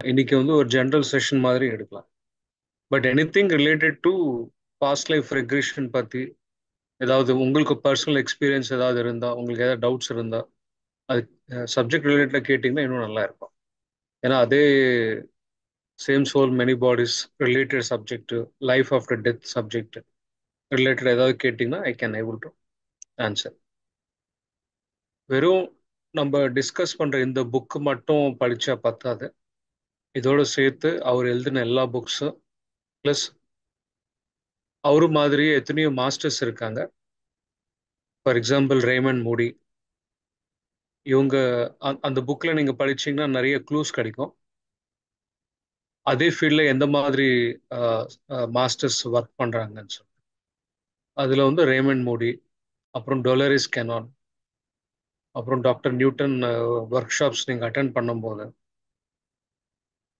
இன்னைக்கு வந்து ஒரு ஜெனரல் செஷன் மாதிரி எடுக்கலாம். But anything related to past life regression பத்தி ஏதாவது உங்களுக்கு பர்சனல் எக்ஸ்பீரியன்ஸ் ஏதாவது இருந்தா, உங்களுக்கு ஏதாவது டவுட்ஸ் இருந்தா, அது சப்ஜெக்ட் ரிலேட்டடா கேட்டிங்கன்னா இன்னும் நல்லா இருக்கும். ஏன்னா அதே same soul many bodies related subject, life after death subject related ஏதாவது கேட்டிங்கன்னா I can able to answer. வெறும் நம்ம டிஸ்கஸ் பண்ற இந்த புக் மட்டும் படிச்சா பத்தாது. இதோட சேர்த்து அவர் எழுதின எல்லா புக்ஸும் ப்ளஸ் அவரு மாதிரியே எத்தனையோ மாஸ்டர்ஸ் இருக்காங்க. ஃபார் எக்ஸாம்பிள் ரேமண்ட் மூடி. இவங்க அந்த புக்ல நீங்க படிச்சீங்கன்னா நிறைய க்ளூஸ் கிடைக்கும். அதே ஃபீல்ட்ல எந்த மாதிரி மாஸ்டர்ஸ் ஒர்க் பண்றாங்கன்னு சொல்லி அதுல வந்து ரேமண்ட் மூடி, அப்புறம் டொலரிஸ் கெனான், அப்புறம் டாக்டர் நியூட்டன் ஒர்க் ஷாப்ஸ் நீங்க அட்டென்ட் பண்ணும்போது,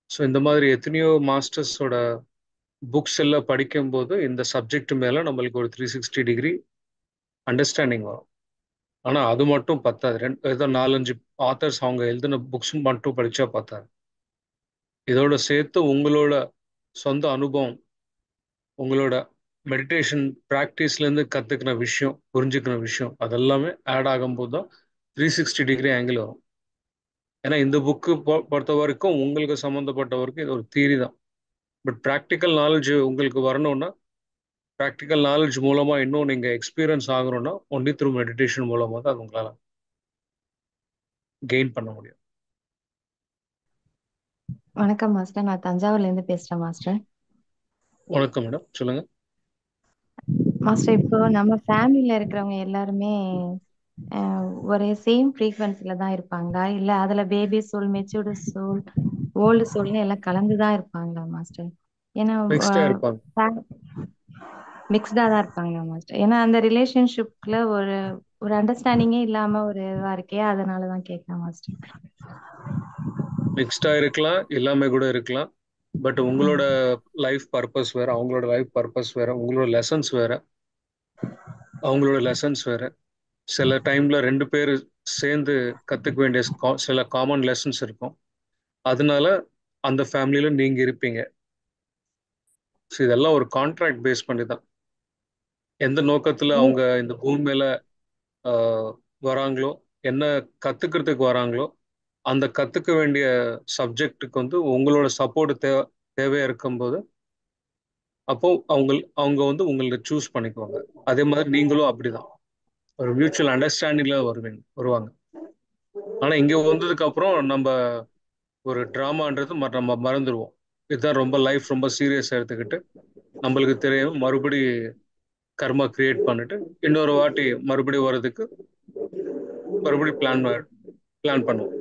ஸோ இந்த மாதிரி எத்தனையோ மாஸ்டர்ஸோட புக்ஸ் எல்லாம் படிக்கும்போது இந்த சப்ஜெக்ட் மேல நம்மளுக்கு ஒரு 360 டிகிரி அண்டர்ஸ்டாண்டிங் வரும். ஆனா அது மட்டும் பத்தாது. ஏதோ 4-5 ஆத்தர்ஸ் அவங்க எழுதின புக்ஸ் மட்டும் படிச்சா பத்தாது. இதோட சேர்த்து உங்களோட சொந்த அனுபவம், உங்களோட மெடிடேஷன் ப்ராக்டிஸ்லேருந்து கற்றுக்கின விஷயம், புரிஞ்சுக்கின விஷயம், அதெல்லாமே ஆட் ஆகும்போது தான் 360 டிகிரி ஆங்கிள் வரும். ஏன்னா இந்த புக்கு பொறுத்த வரைக்கும் உங்களுக்கு சம்மந்தப்பட்ட வரைக்கும் இது ஒரு தியரி தான். பட் ப்ராக்டிக்கல் நாலேஜ் உங்களுக்கு வரணும்னா, ப்ராக்டிக்கல் நாலேஜ் மூலமாக இன்னும் நீங்கள் எக்ஸ்பீரியன்ஸ் ஆகணும்னா ஒன்லி த்ரூ மெடிடேஷன் மூலமாக தான் அது உங்களால் கெயின் பண்ண முடியும். வணக்கம் மாஸ்டர், நான் தஞ்சாவூர்ல இருந்து பேசுறேன் மாஸ்டர். வணக்கம் மேடம், சொல்லுங்க. மாஸ்டர், இப்போ நம்ம ஃபேமிலியில இருக்கிறவங்க எல்லாருமே ஒரே சேம் ஃப்ரீக்வன்சில தான் இருப்பாங்களா, இல்ல அதுல baby soul, mature soul, old சோல்னு எல்லாம் கலந்துதான் இருப்பாங்களா மாஸ்டர்? ஏன்னா மிக்ஸ்டா இருப்பாங்க. மிக்ஸ்டா தான் இருப்பாங்களா மாஸ்டர்? ஏன்னா அந்த ரிலேஷன்ஷிப்ல ஒரு ஒரு அண்டர்ஸ்டாண்டிங்கே இல்லாம ஒரு இதுவா இருக்கே, அதனாலதான் கேட்கலாம் மாஸ்டர். மிக்ஸ்டா இருக்கலாம், எல்லாமே கூட இருக்கலாம். பட் உங்களோட லைஃப் பர்பஸ் வேற, அவங்களோட லைஃப் பர்பஸ் வேற, உங்களோட லெசன்ஸ் வேற, அவங்களோட லெசன்ஸ் வேற. சில டைம்ல 2 பேர் சேர்ந்து கத்துக்க வேண்டிய சில காமன் லெசன்ஸ் இருக்கும். அதனால அந்த ஃபேமிலியில நீங்க இருப்பீங்க. ஸோ இதெல்லாம் ஒரு கான்ட்ராக்ட் பேஸ் பண்ணி தான். எந்த நோக்கத்துல அவங்க இந்த பூமி மேல ஆஹ், வராங்களோ, என்ன கத்துக்கிறதுக்கு வராங்களோ, அந்த கத்துக்க வேண்டிய சப்ஜெக்டுக்கு வந்து உங்களோட சப்போர்ட் தேவையா இருக்கும்போது அப்போ அவங்க வந்து உங்களை சூஸ் பண்ணிக்குவாங்க. அதே மாதிரி நீங்களும் அப்படிதான் ஒரு மியூச்சுவல் அண்டர்ஸ்டாண்டிங்ல வருவாங்க. ஆனா இங்க வந்ததுக்கு அப்புறம் நம்ம ஒரு டிராமான்றது நம்ம மறந்துடுவோம். இதுதான் ரொம்ப லைஃப் ரொம்ப சீரியஸா எடுத்துக்கிட்டு நம்மளுக்கு தெரியாம மறுபடி கர்மா கிரியேட் பண்ணிட்டு இன்னொரு வாட்டி மறுபடியும் வர்றதுக்கு மறுபடியும் பிளான் பண்ணுவோம்.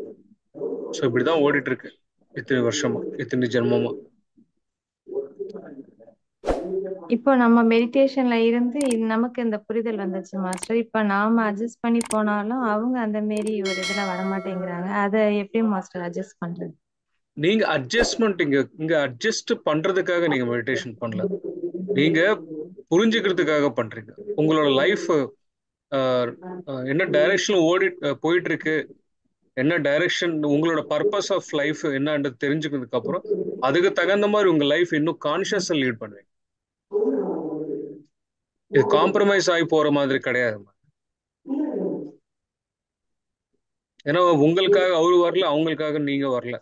ஸோ இப்படிதான் ஓடிட்டு இருக்கு இத்தனை வருஷமா, இத்தனை ஜென்மமா. இப்போ நம்ம மெடிடேஷன்ல இருந்து நமக்கு இந்த புரிதல் வந்துச்சு மாஸ்டர். இப்ப நாம அட்ஜஸ்ட் பண்ணி போனாலும் அவங்க அந்த மாரி ஒரு இதுல வரமாட்டேங்கிறாங்க. அதை எப்படி மாஸ்டர் அட்ஜஸ்ட் பண்றது? நீங்க அட்ஜஸ்ட்மெண்ட் இங்க அட்ஜஸ்ட் பண்றதுக்காக நீங்க மெடிடேஷன் பண்ணல. நீங்க புரிஞ்சுக்கிறதுக்காக பண்றீங்க. உங்களோட லைஃப் என்ன டைரக்ஷன்ல போயிட்டு இருக்கு, என்ன டைரக்ஷன், உங்களோட பர்பஸ் ஆஃப் லைஃப் என்னன்றது தெரிஞ்சுக்கிறதுக்கு அப்புறம் அதுக்கு தகுந்த மாதிரி உங்க லைஃப் இன்னும் கான்சியஸா லீட் பண்ணுவீங்க. இது காம்ப்ரமைஸ் ஆகி போற மாதிரி கிடையாது. ஏன்னா உங்களுக்காக அவரு வரல, அவங்களுக்காக நீங்க வரல.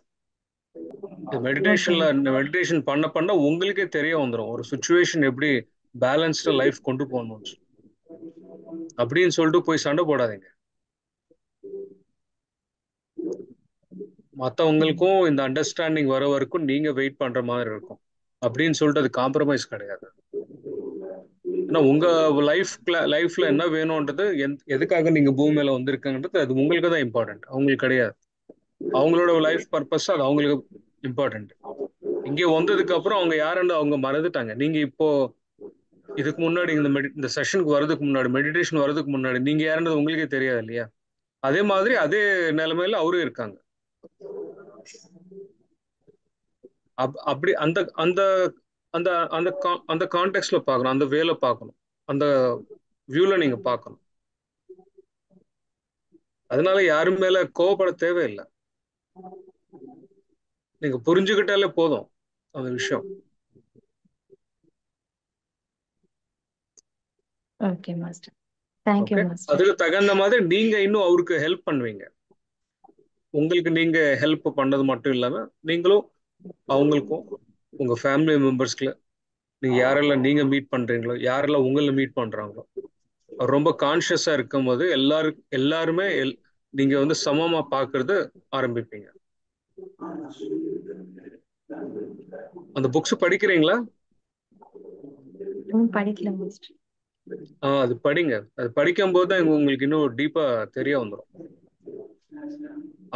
மெடிடேஷன் பண்ண பண்ண உங்களுக்கே தெரிய வந்துடும் ஒரு சுச்சுவேஷன் எப்படி பேலன்ஸ்டா லைஃப் கொண்டு போகணும் அப்படின்னு சொல்லிட்டு போய் சண்டை போடாதீங்க. மற்றவங்களுக்கும் இந்த அண்டர்ஸ்டாண்டிங் வர வரைக்கும் நீங்க வெயிட் பண்ற மாதிரி இருக்கும். அப்படின்னு சொல்லிட்டு அது காம்ப்ரமைஸ் கிடையாது. ஏன்னா உங்க லைஃப்ல என்ன வேணும்ன்றது, எதுக்காக நீங்க பூமி மேல வந்திருக்கன்றது அது உங்களுக்கு தான் இம்பார்ட்டன்ட், அவங்களுக்கு கிடையாது. அவங்களோட லைஃப் பர்பஸ் அது அவங்களுக்கு இம்பார்ட்டன்ட். இங்கே வந்ததுக்கு அப்புறம் அவங்க யாருன்னு அவங்க மறந்துட்டாங்க. நீங்க இப்போ இதுக்கு முன்னாடி இந்த செஷனுக்கு வர்றதுக்கு முன்னாடி, மெடிடேஷன் வர்றதுக்கு முன்னாடி நீங்க யாருன்றது உங்களுக்கே தெரியாது இல்லையா? அதே மாதிரி அதே நிலைமையில அவரும் இருக்காங்க. அப்படி அந்த அந்த அந்த அந்த அந்த கான்டெக்ட்ல பார்க்கணும், அந்த வேலை பார்க்கணும், அந்த வியூல நீங்க பார்க்கணும். அதனால யாரும் மேல கோவப்பட தேவையில்லை. நீங்க புரிஞ்சுக்கிட்டாலே போதும் அந்த விஷயம். Okay master. Thank you okay, master. அதுக்கு தகுந்த மாதிரி நீங்க இன்னும் அவருக்கு ஹெல்ப் பண்ணுவீங்க. உங்களுக்கு நீங்க ஹெல்ப் பண்ணது மட்டும் இல்லாம நீங்களும் அவங்களுக்கும் உங்க ஃபேமிலி மெம்பர்ஸ்க்கு நீங்க யாரெல்லாம் நீங்க மீட் பண்றீங்களோ, யாரெல்லாம் உங்களை மீட் பண்றாங்களோ, அவர் ரொம்ப கான்சியஸா இருக்கும் போது எல்லாருமே நீங்க வந்து சமமா பாக்குறது ஆரம்பிப்பீங்க. அந்த புக்ஸ் படிக்கிறீங்களா? படிக்கல மாஸ்டர். அது படிங்க. அது படிக்கும் போது தான் உங்களுக்கு இன்னும் டீப்பா தெரிய வந்துடும்.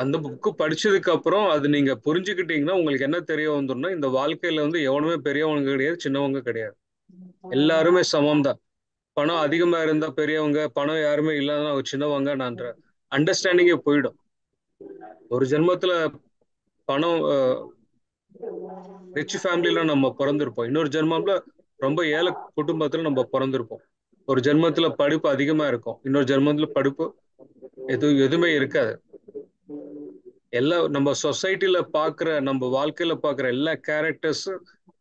அந்த புக்கு படிச்சதுக்கு அப்புறம் அது நீங்க புரிஞ்சுக்கிட்டீங்கன்னா உங்களுக்கு என்ன தெரிய வந்துடும்னா, இந்த வாழ்க்கையில வந்து எவனுமே பெரியவங்க கிடையாது, சின்னவங்க கிடையாது. எல்லாருமே சமம் தான். பணம் அதிகமா இருந்தா பெரியவங்க, பணம் யாருமே இல்லாத சின்னவங்க நான்ற அண்டர்ஸ்டாண்டிங்கே போயிடும். ஒரு ஜென்மத்துல பணம் ரிச் ஃபேமிலியில நம்ம பிறந்திருப்போம், இன்னொரு ஜென்மம்ல ரொம்ப ஏழை குடும்பத்துல நம்ம பிறந்திருப்போம். ஒரு ஜென்மத்துல படிப்பு அதிகமா இருக்கும், இன்னொரு ஜென்மத்துல படிப்பு எதுவுமே இருக்காது. எல்லா நம்ம சொசைட்டில பாக்குற, நம்ம வாழ்க்கையில பாக்குற எல்லா கேரக்டர்ஸ்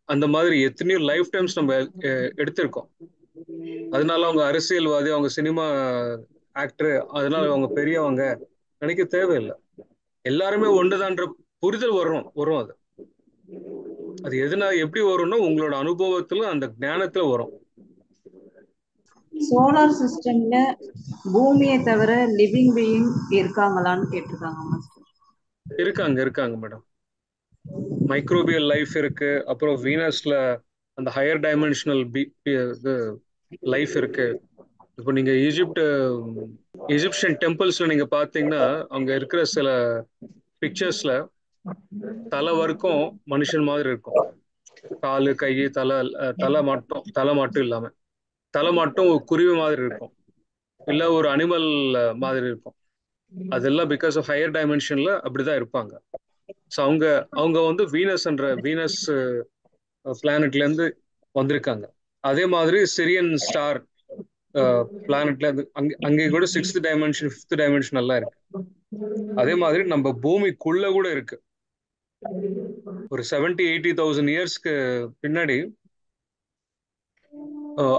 அந்த மாதிரி எத்தனையோ லைஃப் டைம்ஸ் நம்ம எடுத்திருக்கோம். அதனால அவங்க அரசியல்வாதி, அவங்க சினிமா ஆக்டர், அதனால அவங்க பெரியவங்க நினைக்க தேவையில்லை. எல்லாருமே ஒன்றுதான்ற புரிதல் வரும் வரும் அது. அது எதுனா எப்படி வரும்னா உங்களோட அனுபவத்துல அந்த ஞானத்துல வரும். சோலார் சிஸ்டம்ல பூமியை தவிர லிவிங் பீயிங் இருக்காங்களான்னு கேட்டிருக்காங்க மாஸ்டர். இருக்காங்க மேடம். மைக்ரோபியல் லைஃப் இருக்கு. அப்புறம் வீனஸ்ல அந்த ஹையர் டைமென்ஷனல் லைஃப் இருக்கு. இப்போ நீங்க எஜிப்சியன் டெம்பிள்ஸ்ல நீங்க பாத்தீங்கன்னா அங்க இருக்கிற சில பிக்சர்ஸ்ல தலை வரைக்கும் மனுஷன் மாதிரி இருக்கும். காலு, கை, தலை மட்டும் இல்லாம தலை மட்டும் குருவி மாதிரி இருக்கும், இல்ல ஒரு அனிமல் மாதிரி இருக்கும். அதெல்லாம் பிகாஸ் ஆஃப் ஹையர் டைமென்ஷன்ல அப்படிதான் இருப்பாங்க. ஸோ அவங்க அவங்க வந்து வீனஸ் பிளானட்ல இருந்து வந்திருக்காங்க. அதே மாதிரி சிரியன் ஸ்டார் பிளானட்ல இருந்து அங்கே கூட 6th டைமென்ஷன் 5th டைமென்ஷன் எல்லாம் இருக்கு. அதே மாதிரி நம்ம பூமிக்குள்ள கூட இருக்கு. ஒரு 70,000-80,000 இயர்ஸ்க்கு பின்னாடி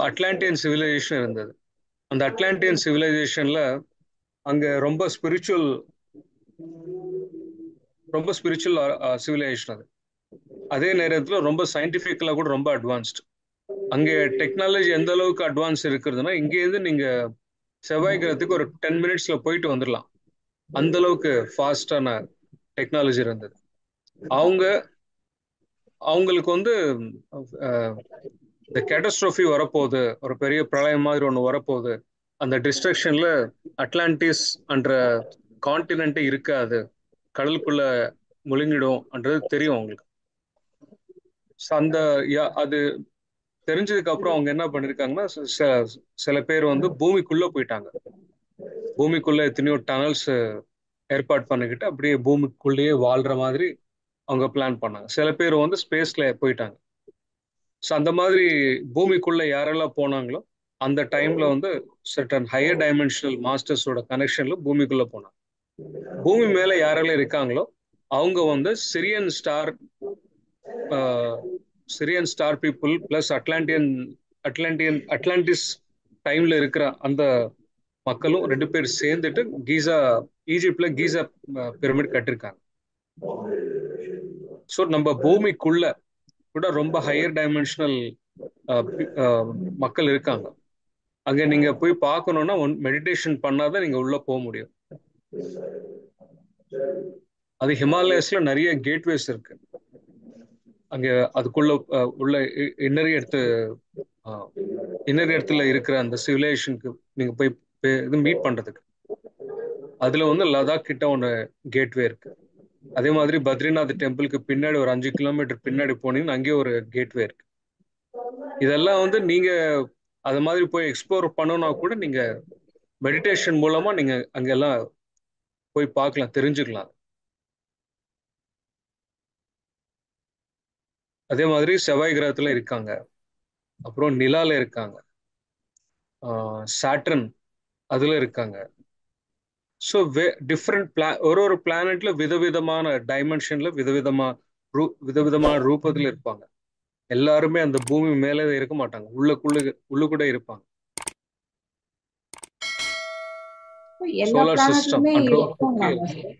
அட்லாண்டியன் சிவிலைசேஷன் இருந்தது. அந்த அட்லாண்டியன் சிவிலைசேஷன்ல அங்க ரொம்ப ஸ்பிரிச்சுவல் சிவிலைசேஷன் அது. அதே நேரத்தில் ரொம்ப சயின்டிபிக்கலா கூட ரொம்ப அட்வான்ஸ்ட். அங்கே டெக்னாலஜி எந்த அளவுக்கு அட்வான்ஸ் இருக்குதுன்னா, இங்கேருந்து நீங்க செவ்வாய் கிரகத்துக்கு ஒரு 10 மினிட்ஸ்ல போயிட்டு வந்துடலாம். அந்த அளவுக்கு ஃபாஸ்டான டெக்னாலஜி இருந்தது. அவங்களுக்கு வந்து இந்த கேட்டஸ்ட்ரோஃபி வரப்போகுது, ஒரு பெரிய பிரளயம் மாதிரி ஒன்று வரப்போகுது, அந்த டிஸ்ட்ரக்ஷன்ல அட்லாண்டிஸ் என்ற கான்டினென்ட்டே இருக்காது, கடலுக்குள்ள முழுங்கிடும்ன்றது தெரியும் அவங்களுக்கு. அந்த அது தெரிஞ்சதுக்கு அப்புறம் அவங்க என்ன பண்ணிருக்காங்கன்னா, சில பேர் வந்து பூமிக்குள்ள போயிட்டாங்க. பூமிக்குள்ள எத்தனையோ டனல்ஸ் ஏற்பாடு பண்ணிக்கிட்டு அப்படியே பூமிக்குள்ளேயே வாழ்ற மாதிரி அவங்க பிளான் பண்ணாங்க. சில பேர் வந்து ஸ்பேஸ்ல போயிட்டாங்க. ஸோ அந்த மாதிரி பூமிக்குள்ள யாரெல்லாம் போனாங்களோ அந்த டைம்ல வந்து சர்டன் ஹையர் டைமென்ஷனல் மாஸ்டர்ஸோட கனெக்ஷன்ல பூமிக்குள்ள போனாங்க. பூமி மேல யாரெல்லாம் இருக்காங்களோ அவங்க வந்து Syrian star people plus Atlantis டைம்ல இருக்கிற அந்த மக்களும் 2 பேர் சேர்ந்துட்டு ஈஜிப்ட்ல கீசா பிரமிட் கட்டிருக்காங்க. ஸோ நம்ம பூமிக்குள்ள கூட ரொம்ப ஹையர் டைமென்ஷனல் மக்கள் இருக்காங்க. அங்க நீங்க போய் பார்க்கணும்னா மெடிடேஷன் பண்ணாதான் நீங்க உள்ள போக முடியும். அது ஹிமாலயஸ்ல நிறைய கேட்வேஸ் இருக்கு. அங்க அதுக்குள்ள உள்ள இன்னர் இடத்துல இருக்கிற அந்த சிவிலைசேஷனுக்கு நீங்க போய் இது மீட் பண்றதுக்கு அதுல வந்து லடாக் கிட்ட ஒன்று கேட்வே இருக்கு. அதே மாதிரி பத்ரிநாத் டெம்பிளுக்கு பின்னாடி ஒரு 5 கிலோமீட்டர் பின்னாடி போனீங்கன்னா அங்கேயே ஒரு கேட்வே இருக்கு. இதெல்லாம் வந்து நீங்க அது மாதிரி போய் எக்ஸ்ப்ளோர் பண்ணணும்னா கூட நீங்க மெடிடேஷன் மூலமா நீங்க அங்கெல்லாம் போய் பார்க்கலாம், தெரிஞ்சுக்கலாம். அதே மாதிரி செவ்வாய் கிரகத்துல இருக்காங்க, அப்புறம் நிலால இருக்காங்க, சாட்ரன் அதுல இருக்காங்க, ஸோ டிஃப்ரெண்ட் ஒரு ஒரு பிளானட்ல விதவிதமான டைமென்ஷன்ல விதவிதமான ரூபத்துல இருப்பாங்க. எல்லாருமே அந்த பூமி மேலே இருக்க மாட்டாங்க, உள்ளுக்குள்ள இருப்பாங்க. எல்லா சோலார் சிஸ்டம் பிளானட்லுமே என்ற ஒரு புக்கே இருப்பாங்களா மாஸ்டர்?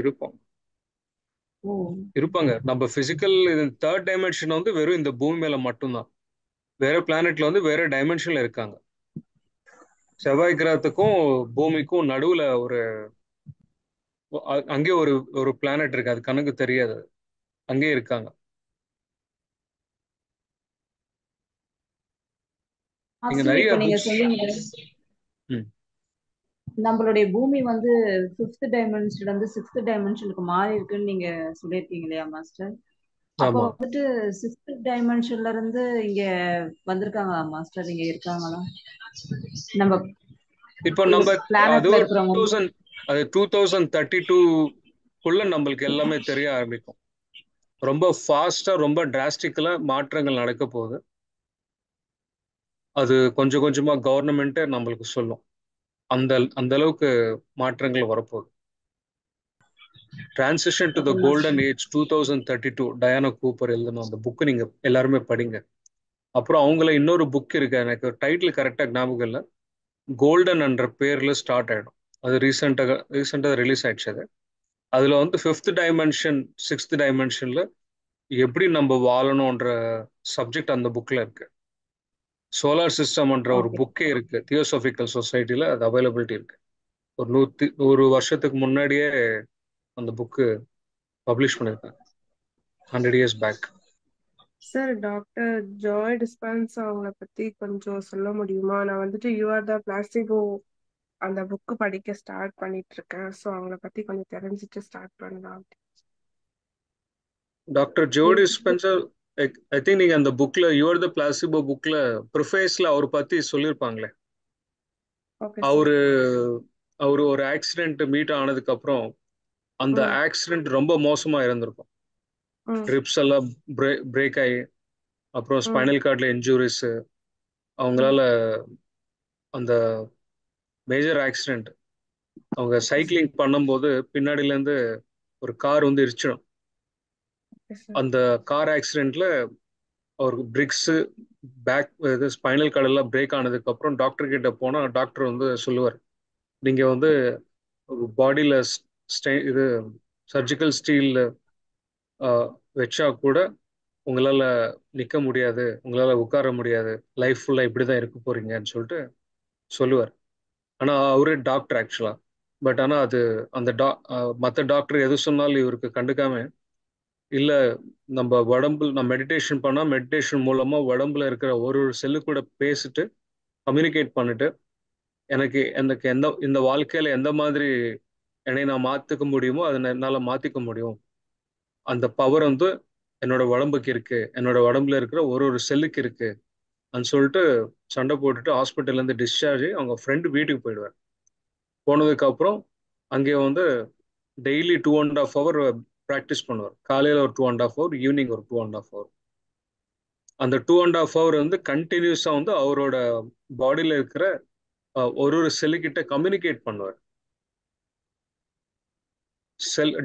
இருப்பாங்க ஓ, இருப்பாங்க. நம்ம பிசிக்கல் தேர்ட் டைமென்ஷன் வந்து வெறும் இந்த பூமி மேல மட்டும்தான். வேற பிளானட்ல வந்து வேற டைமென்ஷன்ல இருக்காங்க. செவ்வாய் கிரகத்துக்கும் பூமிக்கும் நடுவுல அங்கே ஒரு ஒரு பிளானட் இருக்கு, அது கணக்கு தெரியாது, அங்கே இருக்காங்க. இங்க மாஸ்டர் நிறைய இப்ப நீங்க புக்ஸ். சொன்னீங்க ம் நம்மளுடைய பூமி வந்து 5th டைமென்ஷன்ல இருந்து 6th டைமென்ஷனுக்கு மாறி இருக்குன்னு நீங்க சொல்லியிருக்கீங்க இல்லையா மாஸ்டர்? அப்போ ஆமா. வந்துட்டு 6th டைமென்ஷன்ல இருந்து இங்க வந்திருக்காங்களா மாஸ்டர்? இங்க இருக்காங்களா நம்ம இப்போ நம்ம அது பிளானட்ல ஒரு இருக்கிறவங்க? 2000, அது 2032 நம்மளுக்கு எல்லாமே தெரிய ஆரம்பிக்கும். ரொம்ப ஃபாஸ்டா ரொம்ப டிராஸ்டிக்கலா மாற்றங்கள் நடக்க போகுது. அது கொஞ்சம் கொஞ்சமா கவர்மெண்ட்டே நம்மளுக்கு சொல்லும், அந்த அந்த அளவுக்கு மாற்றங்கள் வரப்போகுது. Transition to the okay golden master. Age 2032, Diana Cooper எழுதணும். அந்த புக்கு நீங்க எல்லாருமே படிங்க. அப்புறம் அவங்கள இன்னொரு புக் இருக்கு, எனக்கு டைட்டில் கரெக்டா ஞாபகம் இல்லை, கோல்டன் என்ற பேர்ல ஸ்டார்ட் ஆயிடும். அது ரீசெண்டாக ரிலீஸ் ஆயிடுச்சு. அதுல வந்து 5th டைமென்ஷன் 6th டைமென்ஷன்ல எப்படி நம்ம வாழணும்ன்ற சப்ஜெக்ட் அந்த புக்ல இருக்கு. சோலார் சிஸ்டம்ன்ற ஒரு ஓகே. புக்கே இருக்கு, தியோசபிக்கல் சொசைட்டில அது அவைலபிலிட்டி இருக்கு. ஒரு 100 வருஷத்துக்கு முன்னாடியே அந்த புக்கு பப்ளிஷ் பண்ணியிருக்காங்க, 100 years back. Sir, doctor Joe Dispenza அவங்கள பத்தி கொஞ்சம் சொல்ல முடியுமா? நான் வந்துட்டு யூ ஆர் த பிளாசிபோ அந்த புக்கு படிக்க ஸ்டார்ட் பண்ணிட்டு இருக்கேன். ஸோ அவங்கள பத்தி கொஞ்சம் தெரிஞ்சுட்டு ஸ்டார்ட் பண்ணலாம். டாக்டர் ஜோடி ஸ்பென்சர், ஐ திங்க் நீங்க அந்த புக்ல யுவர் த பிளாசிபோ புக்ல ப்ரிஃபேஸ்ல அவர் பத்தி சொல்லியிருப்பாங்களே. Okay sir. அவரு அவரு ஒரு ஆக்சிடென்ட் மீட் ஆனதுக்கு அப்புறம் அந்த ம் ஆக்சிடென்ட் ரொம்ப மோசமா இருந்திருக்கும். ம் ட்ரிப்ஸ் எல்லாம் பிரேக் ஆகி, அப்புறம் ம் ஸ்பைனல் கார்டில் இன்ஜூரிஸ், ம் அவங்களால அந்த மேஜர் ஆக்சிடென்ட், அவங்க ஓகே சார். சைக்கிளிங் பண்ணும்போது பின்னாடியிலேருந்து ஒரு கார் வந்து இடிச்சிடும். Okay sir. அந்த கார் ஆக்சிடென்ட்ல அவருக்கு பிரிக்ஸ், பேக், இது ஸ்பைனல் கார்டு எல்லாம் பிரேக் ஆனதுக்கு அப்புறம் டாக்டர் கிட்ட போனா டாக்டர் வந்து சொல்லுவார், நீங்க வந்து பாடியில இது சர்ஜிக்கல் ஸ்டீல் வச்சா கூட உங்களால நிக்க முடியாது, உங்களால உட்கார முடியாது, லைஃப் ஃபுல்லா இப்படிதான் இருக்க போறீங்கன்னு சொல்லிட்டு சொல்லுவார். ஆனா அவரே டாக்டர் ஆக்சுவலா. பட் ஆனா அது அந்த மற்ற டாக்டர் எது சொன்னாலும் இவருக்கு கண்டுக்காம, இல்ல நம்ம உடம்புல நம்ம மெடிடேஷன் பண்ணா மெடிடேஷன் மூலமா உடம்புல இருக்கிற ஒரு ஒரு செல்லு கூட பேசிட்டு கம்யூனிகேட் பண்ணிட்டு, எனக்கு எனக்கு இந்த வாழ்க்கையில எந்த மாதிரி என்னை நான் மாத்திக்க முடியுமோ அதை என்னால மாத்திக்க முடியும். அந்த பவர் வந்து என்னோட உடம்புக்கு இருக்கு, என்னோட உடம்புல இருக்கிற ஒரு ஒரு செல்லுக்கு இருக்கு அப்படின்னு சொல்லிட்டு சண்டை போட்டுட்டு ஹாஸ்பிட்டல்ல இருந்து டிஸ்சார்ஜ் ஆகி அவங்க ஃப்ரெண்டு வீட்டுக்கு போயிடுவார். போனதுக்கு அப்புறம் அங்கே வந்து டெய்லி 2.5 hour ப்ராக்டிஸ் பண்ணுவார். காலையில ஒரு 2.5 hour, ஈவினிங் ஒரு 2.5 hour. அந்த 2.5 hour வந்து கண்டினியூஸா வந்து அவரோட பாடியில இருக்கிற ஒரு ஒரு செல்லுக்கிட்ட கம்யூனிகேட் பண்ணுவார்.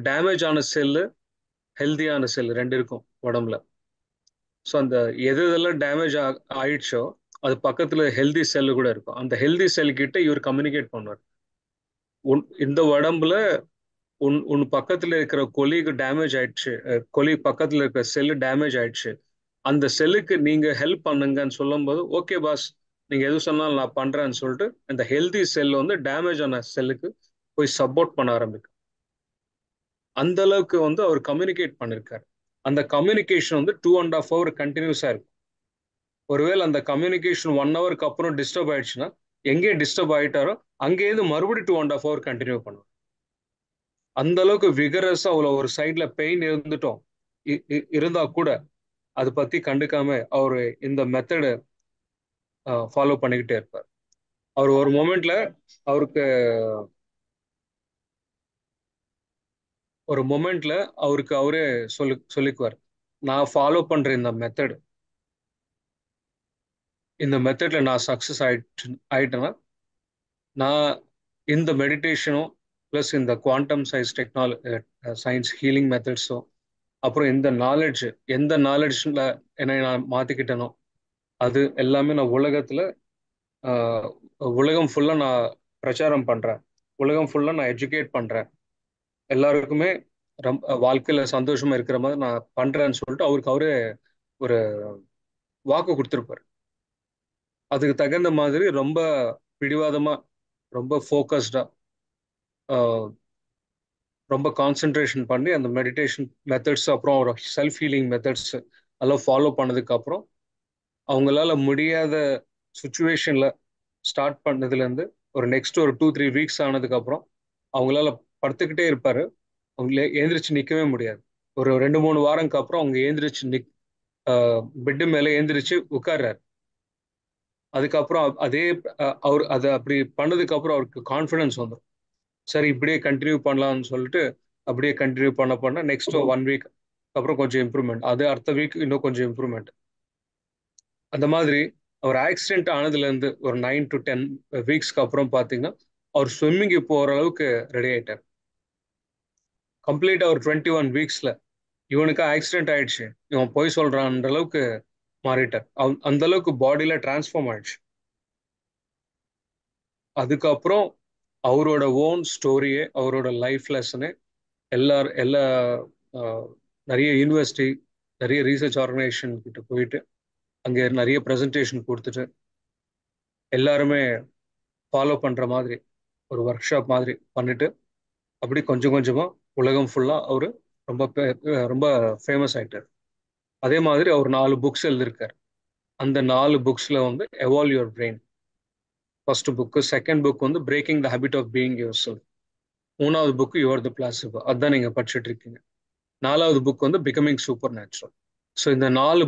டேமேஜ் ஆன செல்லு, ஹெல்தியான செல் ரெண்டு இருக்கும் உடம்புல. ஸோ அந்த எதெல்லாம் டேமேஜ் ஆயிடுச்சோ அது பக்கத்துல ஹெல்தி செல்லு கூட இருக்கும். அந்த ஹெல்தி செல் கிட்ட இவர் கம்யூனிகேட் பண்ணுவார். இந்த உடம்புல உன் பக்கத்துல இருக்கிற கொலிக்கு டேமேஜ் ஆயிடுச்சு, கொலி பக்கத்துல இருக்கிற செல்லு டேமேஜ் ஆயிடுச்சு, அந்த செல்லுக்கு நீங்க ஹெல்ப் பண்ணுங்கன்னு சொல்லும் போது, ஓகே பாஸ், நீங்க எது சொன்னாலும் நான் பண்றேன்னு சொல்லிட்டு இந்த ஹெல்தி செல் வந்து டேமேஜ் ஆன செல்லுக்கு போய் சப்போர்ட் பண்ண ஆரம்பிக்கும். அந்த அளவுக்கு வந்து அவர் கம்யூனிகேட் பண்ணிருக்காரு. அந்த கம்யூனிகேஷன் வந்து 2.5 hour கண்டினியூஸா இருக்கும். ஒருவேளை அந்த கம்யூனிகேஷன் 1 hourக்கு அப்புறம் டிஸ்டர்ப் ஆயிடுச்சுன்னா, எங்கே டிஸ்டர்ப் ஆயிட்டாரோ அங்கேயிருந்து மறுபடியும் 2.5 hour கண்டினியூ பண்ணுவார். அந்த அளவுக்கு விகரஸா அவ்வளோ ஒரு சைட்ல பெயின் இருந்துட்டோம் இருந்தா கூட அதை பத்தி கண்டுக்காம அவரு இந்த மெத்தடை ஃபாலோ பண்ணிக்கிட்டே இருப்பார். அவர் ஒரு மொமெண்ட்ல அவருக்கு ஒரு மொமெண்ட்ல அவருக்கு அவரே சொல்லிக்குவார், நான் ஃபாலோ பண்ற இந்த மெத்தட்ல நான் சக்சஸ் ஆயிட்டேன்னா நான் இந்த மெடிடேஷனும் ப்ளஸ் இந்த குவாண்டம் சயின்ஸ் ஹீலிங் மெத்தட்ஸும் அப்புறம் இந்த நாலேஜ் எந்த நாலேஜ்ல என்னை நான் மாத்திக்கிட்டேனோ அது எல்லாமே நான் உலகம் ஃபுல்லா நான் பிரச்சாரம் பண்றேன். உலகம் ஃபுல்லா நான் எஜுகேட் பண்றேன். எல்லாருக்குமே வாழ்க்கையில சந்தோஷமா இருக்கிற மாதிரி நான் பண்றேன்னு சொல்லிட்டு அவரே ஒரு வாக்கு கொடுத்துருப்பாரு. அதுக்கு தகுந்த மாதிரி ரொம்ப பிடிவாதமா, ரொம்ப ஃபோக்கஸ்டா, ரொம்ப கான்சென்ட்ரேஷன் பண்ணி அந்த மெடிடேஷன் மெத்தட்ஸ் அப்புறம் ஒரு செல்ஃப் ஹீலிங் மெத்தட்ஸ் எல்லாம் ஃபாலோ பண்ணதுக்கு அப்புறம் அவங்களால முடியாத சுச்சுவேஷன்ல ஸ்டார்ட் பண்ணதுலேருந்து ஒரு நெக்ஸ்ட் ஒரு 2-3 வீக்ஸ் ஆனதுக்கு அப்புறம் அவங்களால படுத்துக்கிட்டே இருப்பாரு. அவங்களே எழுந்திரிச்சு நிற்கவே முடியாது. ஒரு 2-3 வாரம்க்கு அப்புறம் அவங்க எழுந்திரிச்சு பெட்டு மேல எழுந்திரிச்சு உட்கார்றாரு. அதுக்கப்புறம் அதே அவர் அதை அப்படி பண்ணதுக்கு அப்புறம் அவருக்கு கான்ஃபிடன்ஸ் வந்துடும். சரி இப்படியே கண்டினியூ பண்ணலாம்னு சொல்லிட்டு அப்படியே கண்டினியூ பண்ண நெக்ஸ்ட் 1 வீக் அப்புறம் கொஞ்சம் இம்ப்ரூவ்மெண்ட், அது அடுத்த வீக் இன்னும் கொஞ்சம் இம்ப்ரூவ்மெண்ட். அந்த மாதிரி அவர் ஆக்சிடென்ட் ஆனதுலேருந்து ஒரு 9 to 10 வீக்ஸ்க்கு அப்புறம் பார்த்தீங்கன்னா அவர் ஸ்விம்மிங்கு போகிற அளவுக்கு ரெடி ஆயிட்டார். கம்ப்ளீட்டா ஒரு 21 வீக்ஸ்ல இவனுக்கு ஆக்சிடென்ட் ஆயிடுச்சு, இவன் போய் சொல்றான்ற அளவுக்கு மாறிட்டார். அந்த அளவுக்கு பாடியில டிரான்ஸ்ஃபார்ம் ஆயிடுச்சு. அதுக்கப்புறம் அவரோட ஓன் ஸ்டோரியே, அவரோட லைஃப் லெசனு எல்லா நிறைய யூனிவர்சிட்டி, நிறைய ரீசர்ச் ஆர்கனைசேஷன் கிட்ட போயிட்டு அங்கே நிறைய ப்ரெசன்டேஷன் கொடுத்துட்டு எல்லாருமே ஃபாலோ பண்ற மாதிரி ஒரு ஒர்க் ஷாப் மாதிரி பண்ணிட்டு அப்படி கொஞ்சம் கொஞ்சமா உலகம் ஃபுல்லா அவரு ரொம்ப ரொம்ப ஃபேமஸ் ஆயிட்டார். அதே மாதிரி அவர் 4 புக்ஸ் எழுதியிருக்காரு. அந்த 4 புக்ஸ்ல வந்து evolve your brain first book, second book வந்து breaking the habit of being yourself, 3வது புக்கு யுவர் த பிளாசிபோ, அதுதான் நீங்க படிச்சுட்டு இருக்கீங்க. 4வது புக் வந்து பிகமிங் சூப்பர் நேச்சுரல். ஸோ இந்த 4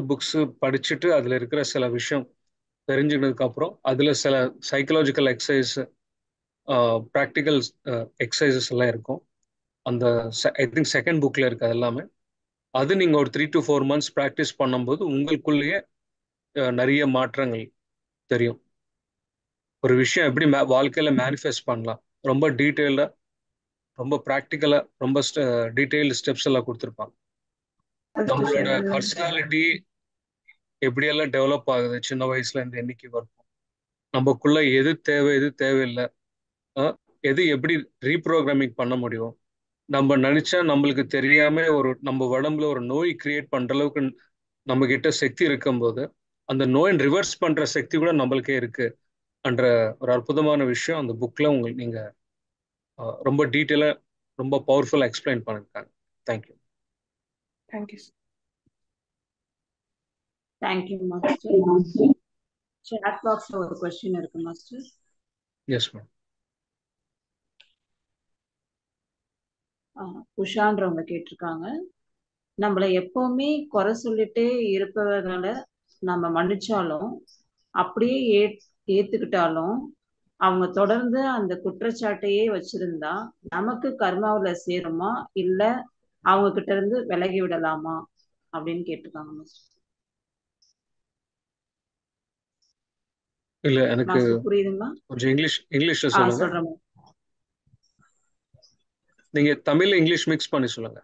புக்ஸ் படிச்சுட்டு அதுல இருக்கிற சில விஷயம் தெரிஞ்சுக்கினதுக்கு அப்புறம் அதுல சில சைக்கலாஜிக்கல் எக்ஸசைஸ், ப்ராக்டிக்கல் எக்ஸசைசஸ் எல்லாம் இருக்கும். அந்த ஐ திங்க் செகண்ட் புக்ல இருக்கு அது எல்லாமே. அது நீங்க ஒரு 3 to 4 months ப்ராக்டிஸ் பண்ணும்போது உங்களுக்குள்ளேயே நிறைய மாற்றங்கள் தெரியும். ஒரு விஷயம் எப்படி வாழ்க்கையில மேனிஃபெஸ்ட் பண்ணலாம், ரொம்ப டீட்டெயில்டா, ரொம்ப ப்ராக்டிக்கலா, ரொம்ப டீட்டெயில்டு ஸ்டெப்ஸ் எல்லாம் கொடுத்துருப்பாங்க. நம்மளோட பர்சனாலிட்டி எப்படியெல்லாம் டெவலப் ஆகுது சின்ன வயசுல இருந்து என்னைக்கு வரும், நமக்குள்ள எது தேவை எது தேவையில்லை, எது எப்படி ரீப்ரோக்ராமிங் பண்ண முடியும், நம்ம நினைச்சா நம்மளுக்கு தெரியாம நம்ம உடம்புல ஒரு நோய் கிரியேட் பண்ற அளவுக்கு நம்ம கிட்ட சக்தி இருக்கும்போது அந்த நோயை ரிவர்ஸ் பண்ற சக்தி கூட நம்மளுக்கே இருக்கு என்ற ஒரு அற்புதமான விஷயம் அந்த புக்ல நீங்க ரொம்ப டீட்டெயிலா, ரொம்ப பவர்ஃபுல்லா எக்ஸ்பிளைன் பண்ணிருக்காங்க. Thank you. Thank you. Thank you master. Chat பாக்ஸ்ல ஒரு क्वेश्चन இருக்கு மாஸ்டர். Yes ma'am. உஷான்றவங்க கேட்டிருக்காங்க, நம்மள எப்பவுமே குறை சொல்லிட்டே இருப்பவர்களை நம்ம மன்னிச்சாலும் அப்படியே ஏத்துக்கிட்டாலும் அவங்க தொடர்ந்து அந்த குற்றச்சாட்டையே வச்சிருந்தா நமக்கு கர்மாவுல சேருமா இல்ல அவங்க கிட்ட இருந்து விலகி விடலாமா அப்படின்னு கேட்டிருக்காங்க மாஸ்டர். இல்ல எனக்கு புரியுதுங்களா? கொஞ்சம் இங்கிலீஷ்ல சொல்லுங்க. சொல்றேன். நீங்க தமிழ் இங்கிலீஷ் மிக்ஸ் பண்ணி சொல்லுங்க.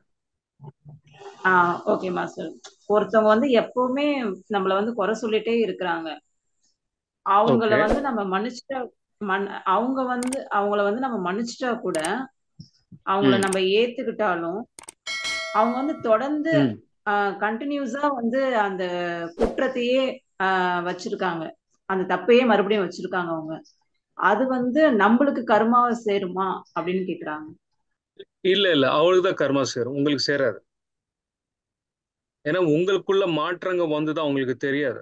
Okay master. ஒருத்தவங்க வந்து எப்பவுமே நம்மள வந்து குறை சொல்லிட்டே இருக்கிறாங்க, அவங்கள வந்து நம்ம மன்னிச்சுட்டா அவங்கள வந்து நம்ம மன்னிச்சுட்டா கூட அவங்கள நம்ம ஏத்துக்கிட்டாலும் அவங்க வந்து தொடர்ந்து கண்டினியூஸா வந்து அந்த குற்றத்தையே வச்சிருக்காங்க, அந்த தப்பையே மறுபடியும் வச்சிருக்காங்க அவங்க. அது வந்து நம்மளுக்கு கர்மாவை சேருமா அப்படின்னு கேக்குறாங்க. இல்ல அவளுக்கு தான் கர்மா சேரும், உங்களுக்கு சேராது. ஏன்னா உங்களுக்குள்ள மாற்றங்கள் வந்துதான் உங்களுக்கு தெரியாது.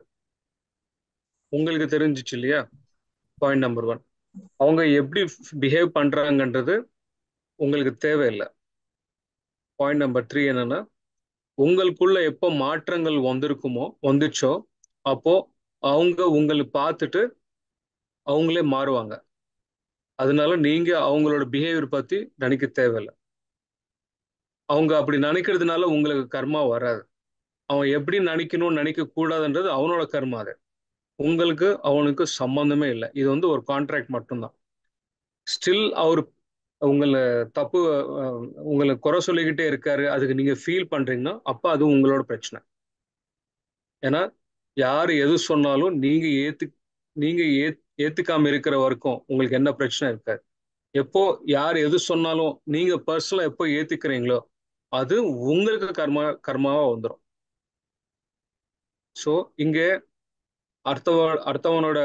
உங்களுக்கு தெரிஞ்சிச்சு இல்லையா? Point number 1. அவங்க எப்படி பிஹேவ் பண்றாங்கன்றது உங்களுக்கு தேவையில்லை. பாயிண்ட் நம்பர் 3 என்னன்னா, உங்களுக்குள்ள எப்போ மாற்றங்கள் வந்துச்சோ அப்போ அவங்க உங்களை பார்த்துட்டு அவங்களே மாறுவாங்க. அதனால நீங்க அவங்களோட பிஹேவியர் பத்தி நினைக்க தேவையில்லை. அவங்க அப்படி நினைக்கிறதுனால உங்களுக்கு கர்மா வராது. அவன் எப்படி நினைக்கணும்னு நினைக்க கூடாதுன்றது அவனோட கர்மா. அது உங்களுக்கு அவனுக்கு சம்பந்தமே இல்லை. இது வந்து ஒரு கான்ட்ராக்ட் மட்டும்தான். ஸ்டில் அவர் உங்களை தப்பு உங்களை குறை சொல்லிக்கிட்டே இருக்காரு, அதுக்கு நீங்க ஃபீல் பண்றீங்கன்னா அப்ப அது உங்களோட பிரச்சனை. ஏன்னா யார் எது சொன்னாலும் நீங்க ஏத்துக்காம இருக்கிற வரைக்கும் உங்களுக்கு என்ன பிரச்சனை இருக்காது. எப்போ யார் எது சொன்னாலும் நீங்க பர்சனலா எப்போ ஏத்துக்கிறீங்களோ அது உங்களுக்கு கர்மாவா வந்துடும். ஸோ இங்க அடுத்தவனோட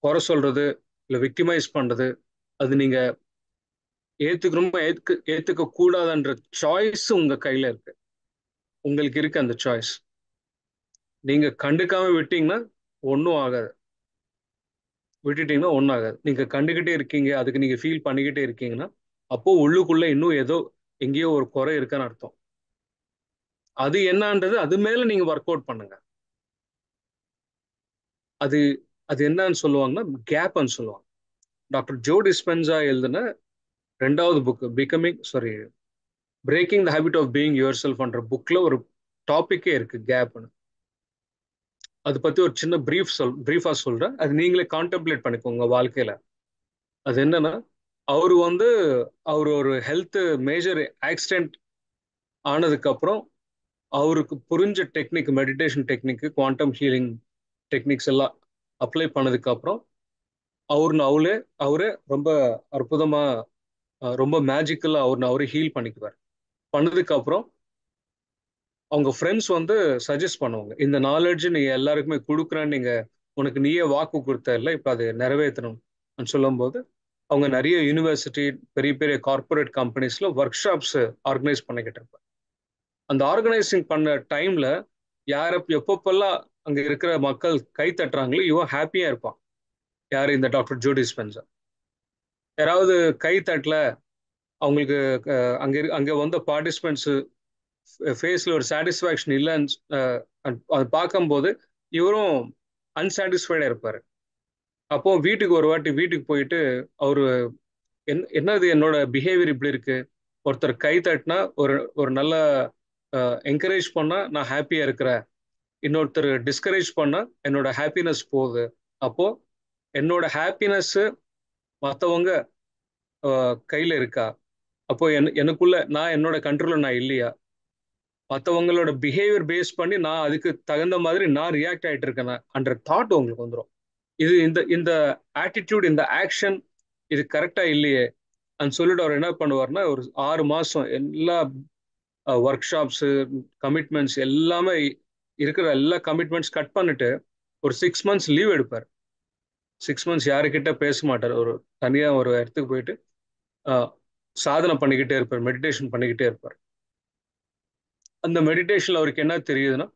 குறை சொல்றது இல்லை விக்டிமைஸ் பண்றது அது நீங்க ஏத்துக்கணுமா ஏத்துக்க கூடாதுன்ற சாய்ஸ் உங்க கையில இருக்கு. உங்களுக்கு இருக்கு அந்த சாய்ஸ். நீங்க கண்டுக்காம விட்டீங்கன்னா ஒன்றும் ஆகாது. விட்டுட்டீங்கன்னா ஒன்றும் ஆகாது. நீங்க கண்டுகிட்டே இருக்கீங்க, அதுக்கு நீங்க ஃபீல் பண்ணிக்கிட்டே இருக்கீங்கன்னா அப்போ உள்ளுக்குள்ள இன்னும் ஏதோ எங்கேயோ ஒரு குறை இருக்குன்னு அர்த்தம். அது என்னன்றது அது மேல நீங்க ஒர்க் அவுட் பண்ணுங்க. அது அது என்னன்னு சொல்லுவாங்கன்னா கேப்னு சொல்லுவாங்க. டாக்டர் ஜோ டிஸ்பென்சா எழுதின 2வது book breaking the habit of being your செல்ஃப்ன்ற புக்ல ஒரு டாபிக்கே இருக்கு, கேப்னு. அதை பத்தி ஒரு சின்ன பிரீஃபா சொல்றேன், அது நீங்களே கான்டெம்ப்ளேட் பண்ணிக்கோங்க உங்க வாழ்க்கையில. அது என்னன்னா, அவர் ஒரு ஹெல்த் மேஜர் ஆக்சிடென்ட் ஆனதுக்கு அப்புறம் அவருக்கு புரிஞ்ச technique, meditation technique, quantum healing techniques எல்லாம் அப்ளை பண்ணதுக்கு அப்புறம் அவரே ரொம்ப அற்புதமா ரொம்ப மேஜிக்கலா அவரை ஹீல் பண்ணிக்குவார். பண்ணதுக்கு அப்புறம் அவங்க ஃப்ரெண்ட்ஸ் வந்து சஜஸ்ட் பண்ணுவாங்க, இந்த நாலேஜ் நீ எல்லாருக்குமே கொடுக்குறேன்னு உனக்கு நீயே வாக்கு கொடுத்த இல்லை, இப்போ அதை நிறைவேற்றணும் சொல்லும் போது அவங்க நிறைய யூனிவர்சிட்டி, பெரிய பெரிய கார்பரேட் கம்பெனிஸ்ல ஒர்க் ஷாப்ஸ் ஆர்கனைஸ் பண்ணிக்கிட்டு இருப்பாங்க. அந்த ஆர்கனைசிங் பண்ண டைம்ல எப்பப்பெல்லாம் அங்க இருக்கிற மக்கள் கை தட்டுறாங்களோ இவன் ஹாப்பியா இருப்பான். யாரு? இந்த டாக்டர் ஜோ டிஸ்பென்சா. யாராவது கை தட்டல, அவங்களுக்கு அங்க வந்த பார்ட்டிசிபென்ட்ஸ் ஃபேஸ்ல ஒரு சாட்டிஸ்ஃபேக்ஷன் இல்லைன்னு அது பார்க்கும்போது இவரும் அன்சாட்டிஸ்ஃபைடா இருப்பாரு. அப்போ வீட்டுக்கு போயிட்டு அவரு என்னது என்னோட பிஹேவியர் இப்படி இருக்கு, ஒருத்தர் கை தட்டினா ஒரு நல்ல என்கரேஜ் பண்ணா நான் ஹாப்பியா இருக்கிறேன், இன்னொருத்தர் டிஸ்கரேஜ் பண்ணா என்னோட ஹாப்பினஸ் போகுது, அப்போ என்னோட ஹாப்பினஸ் மற்றவங்க கையில இருக்கா, அப்போ எனக்குள்ள நான் என்னோட கண்ட்ரோல்ல நான் இல்லையா, மற்றவங்களோட பிஹேவியர் பேஸ் பண்ணி நான் அதுக்கு தகுந்த மாதிரி நான் ரியாக்ட் ஆகிட்டு இருக்கேன் அன்ற தாட் உங்களுக்கு வந்துடும். இது இந்த ஆட்டிடியூட், இந்த ஆக்ஷன் இது கரெக்டா இல்லையே சொல்லிட்டு அவர் என்ன பண்ணுவார்னா, ஒரு 6 மாசம் எல்லா ஒர்க் ஷாப்ஸ், கமிட்மெண்ட்ஸ் எல்லாமே இருக்கிற எல்லா கமிட்மெண்ட்ஸ் கட் பண்ணிட்டு ஒரு 6 மந்த்ஸ் லீவ் எடுப்பார். 6 மந்த்ஸ் யாருக்கிட்ட பேச மாட்டார், ஒரு தனியா ஒரு இடத்துக்கு போயிட்டு சாதனை பண்ணிக்கிட்டே இருப்பார், மெடிடேஷன் பண்ணிக்கிட்டே இருப்பார். அந்த மெடிடேஷன்ல அவருக்கு என்ன தெரியுதுன்னா,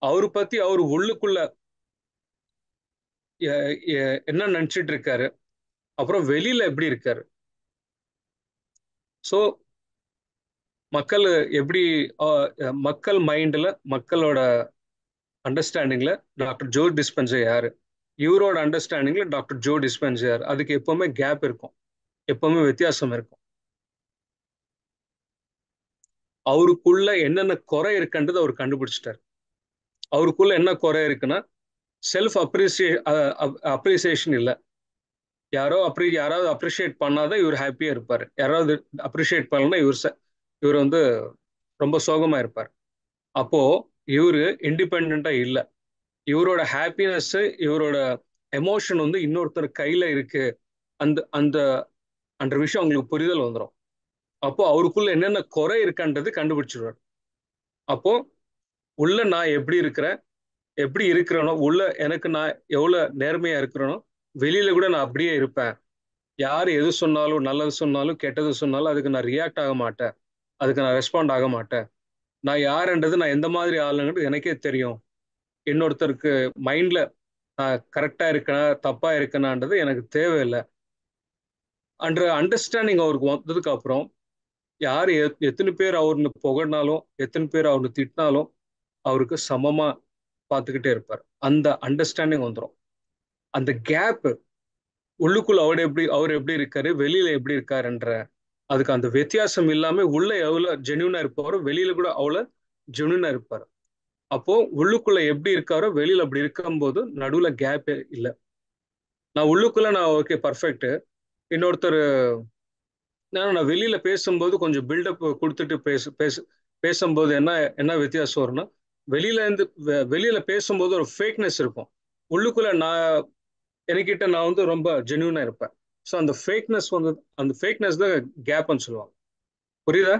அவரை பத்தி அவர் உள்ளுக்குள்ள என்ன நினைச்சிட்டு இருக்காரு, அப்புறம் வெளியில எப்படி இருக்காரு. ஸோ மக்கள் மைண்ட்ல, மக்களோட அண்டர்ஸ்டாண்டிங்ல டாக்டர் ஜோ டிஸ்பென்சா யாரு, இவரோட அண்டர்ஸ்டாண்டிங்ல டாக்டர் ஜோ டிஸ்பென்சா யாரு, அதுக்கு எப்பவுமே கேப் இருக்கும், எப்பவுமே வித்தியாசம் இருக்கும். அவருக்குள்ள என்னென்ன குறை இருக்குன்றது அவர் கண்டுபிடிச்சிட்டாரு. அவருக்குள்ள என்ன குறை இருக்குன்னா, செல்ஃப் அப்ரிசியேஷன் இல்லை. யாராவது அப்ரிஷியேட் பண்ணாதான் இவர் ஹாப்பியா இருப்பார், யாராவது அப்ரிஷியேட் பண்ணலன்னா இவர் வந்து ரொம்ப சோகமா இருப்பார். அப்போ இவரு இண்டிபெண்டா இல்லை, இவரோட ஹாப்பினஸ், இவரோட எமோஷன் வந்து இன்னொருத்தர் கையில இருக்கு, அந்த அந்த அந்த விஷயம் அவங்களுக்கு புரிதல் வந்துடும். அப்போ அவருக்குள்ள என்னென்ன குறை இருக்கான்றது கண்டுபிடிச்சிருவார். அப்போ உள்ள நான் எப்படி இருக்கிறேனோ, உள்ள எனக்கு நான் எவ்வளவு நேர்மையா இருக்கிறேனோ வெளியில கூட நான் அப்படியே இருப்பேன். யார் எது சொன்னாலும், நல்லது சொன்னாலும் கெட்டது சொன்னாலும் அதுக்கு நான் ரியாக்ட் ஆக மாட்டேன், அதுக்கு நான் ரெஸ்பாண்ட் ஆக மாட்டேன். நான் யாருன்றது, நான் எந்த மாதிரி ஆளுங்கிறது எனக்கே தெரியும். இன்னொருத்தருக்கு மைண்ட்ல நான் கரெக்டா இருக்கேனா தப்பா இருக்கேனான்றது எனக்கு தேவையில்லை அன்ற அண்டர்ஸ்டாண்டிங் அவருக்கு வந்ததுக்கு அப்புறம் யார் எத்தனை பேர் அவருன்னு புகழ்னாலும், எத்தனை பேர் அவருன்னு திட்டினாலும் அவருக்கு சமமா பார்த்துக்கிட்டே இருப்பார். அந்த அண்டர்ஸ்டாண்டிங் வந்துடும். அந்த கேப் உள்ளுக்குள்ள அவர் எப்படி இருக்காரு, வெளியில எப்படி இருக்காருன்ற அதுக்கு அந்த வித்தியாசம் இல்லாம உள்ள எவ்வளவு ஜென்யூனா இருப்பாரோ வெளியில கூட அவ்வளவு ஜென்யூனா இருப்பாரு. அப்போ உள்ளுக்குள்ள எப்படி இருக்காரோ வெளியில அப்படி இருக்கும்போது நடுவுல கேப் இல்லை. நான் உள்ளுக்குள்ள நான் ஓகே பர்ஃபெக்ட். இன்னொருத்தர் நான் வெளியில பேசும்போது கொஞ்சம் பில்டப் கொடுத்துட்டு பேசும்போது என்ன என்ன வித்தியாசம் வரும்னா, வெளியில இருந்து வெளியில பேசும்போது ஒரு ஃபேக்னஸ் இருக்கும். உள்ளுக்குள்ள என்கிட்ட நான் வந்து ரொம்ப ஜென்யூனா இருப்பேன். ஸோ அந்த ஃபேக்னஸ் வந்து அந்த ஃபேக்னஸ் தான் கேப்னு சொல்லுவாங்க. புரியுதா?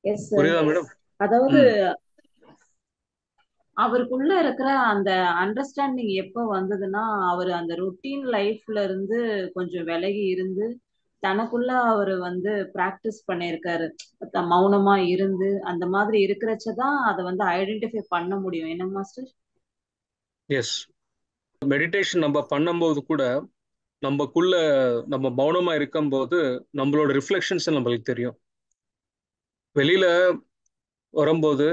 Yes sir. புரியுதா மேடம்? அதாவது அவருக்குள்ள இருக்கிற அந்த அண்டர்ஸ்டாண்டிங் எப்ப வந்ததுன்னா, அவர் அந்த ரொட்டீன் லைஃப்ல இருந்து கொஞ்சம் விலகி இருந்து தனக்குள்ள அவர் வந்து பிராக்டிஸ் பண்ணியிருக்காரு. மௌனமா இருந்து அந்த மாதிரி இருக்கிறச்சதான் அதை வந்து ஐடென்டிஃபை பண்ண முடியும். என்ன மாஸ்டர்? எஸ். மெடிடேஷன் நம்ம பண்ணும்போது கூட நமக்குள்ள நம்ம மௌனமா இருக்கும்போது நம்மளோட ரிஃப்ளெக்ஷன்ஸ் நம்மளுக்கு தெரியும். வெளியில வரும்போது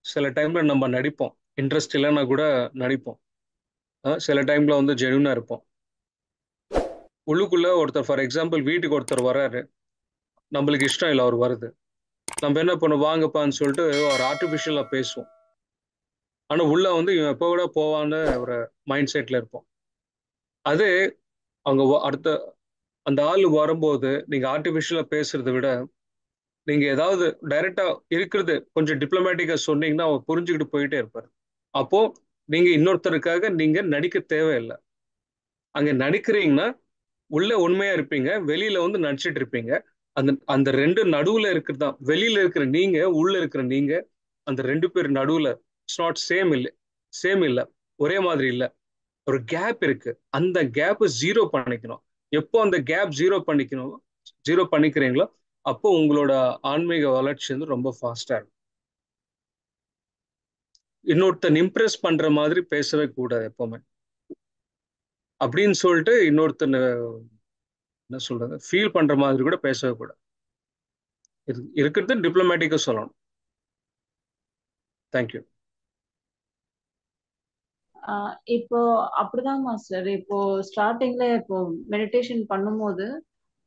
சில டைம்ல நம்ம நடிப்போம். இன்ட்ரெஸ்ட் இல்லைன்னா கூட நடிப்போம். சில டைம்ல வந்து ஜென்யூனா இருப்போம். உள்ளுக்குள்ள ஒருத்தர் ஃபார் எக்ஸாம்பிள் வீட்டுக்கு ஒருத்தர் வர்றாரு, நம்மளுக்கு இஷ்டம் இல்லை அவர் வருது. நம்ம என்ன பண்ணுவோம், வாங்கப்பான்னு சொல்லிட்டு ஒரு ஆர்டிஃபிஷியலா பேசுவோம். ஆனா உள்ள வந்து இவன் எப்போ கூட போவான்னு ஒரு மைண்ட் செட்ல இருப்போம். அது அவங்க அடுத்த அந்த ஆள் வரும்போது நீங்க ஆர்டிஃபிஷியலா பேசுறதை விட நீங்க ஏதாவது டைரக்டா இருக்கிறது கொஞ்சம் டிப்ளமேட்டிக்கா சொன்னீங்கன்னா அவர் புரிஞ்சுக்கிட்டு போயிட்டே இருப்பார். அப்போ நீங்க இன்னொருத்தருக்காக நீங்க நடிக்க தேவையில்லை. அங்க நடிக்கிறீங்கன்னா உள்ள உண்மையா இருப்பீங்க, வெளியில வந்து நடிச்சிட்டு இருப்பீங்க. அந்த அந்த ரெண்டு நடுவுல இருக்கிறது தான் வெளியில இருக்கிற நீங்க, உள்ள இருக்கிற நீங்க, அந்த ரெண்டு பேர் நடுவுல இட்ஸ் நாட் சேம். இல்லை, சேம் இல்லை, ஒரே மாதிரி இல்லை, ஒரு கேப் இருக்கு. அந்த கேப் ஜீரோ பண்ணிக்கணும். எப்போ அந்த கேப் ஜீரோ பண்ணிக்கிறீங்களோ அப்போ உங்களோட ஆன்மீக வளர்ச்சி வந்து ரொம்ப ஃபாஸ்டா இருக்கும். இன்னொருத்தன் இம்ப்ரெஸ் பண்ற மாதிரி பேசவே கூடாது எப்பவுமே. அப்படின்னு சொல்லிட்டு இன்னொருத்தன் என்ன சொல்றது ஃபீல் பண்ற மாதிரி கூட பேசவே கூடாது. இருக்கிறது டிப்ளமேட்டிக்கா சொல்லணும். தேங்க்யூ. இப்போ அப்படிதான் மாஸ்டர். இப்போ ஸ்டார்டிங்ல இப்போ மெடிடேஷன் பண்ணும்போது